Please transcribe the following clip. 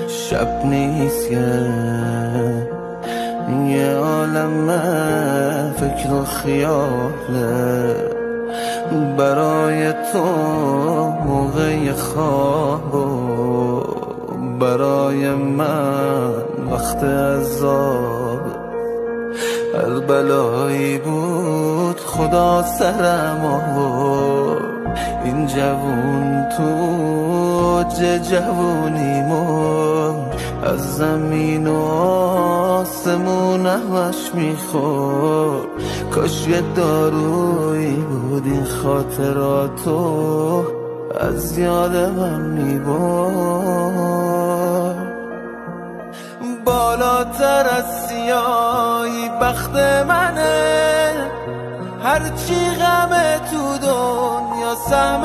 شب نیست یه عالم فکر و خیاله برای تو موقع خواب و برای من وقت عذاب. هر بلایی بود خدا سرم آورد، این جوون تو جوونیمون از زمین و آسمون همش میخورد. کاش یه دارویی بود این خاطراتو از یاد من میبرد. بالاتر از سیاهی بخت منه، هرچی غم تو دنیا سهم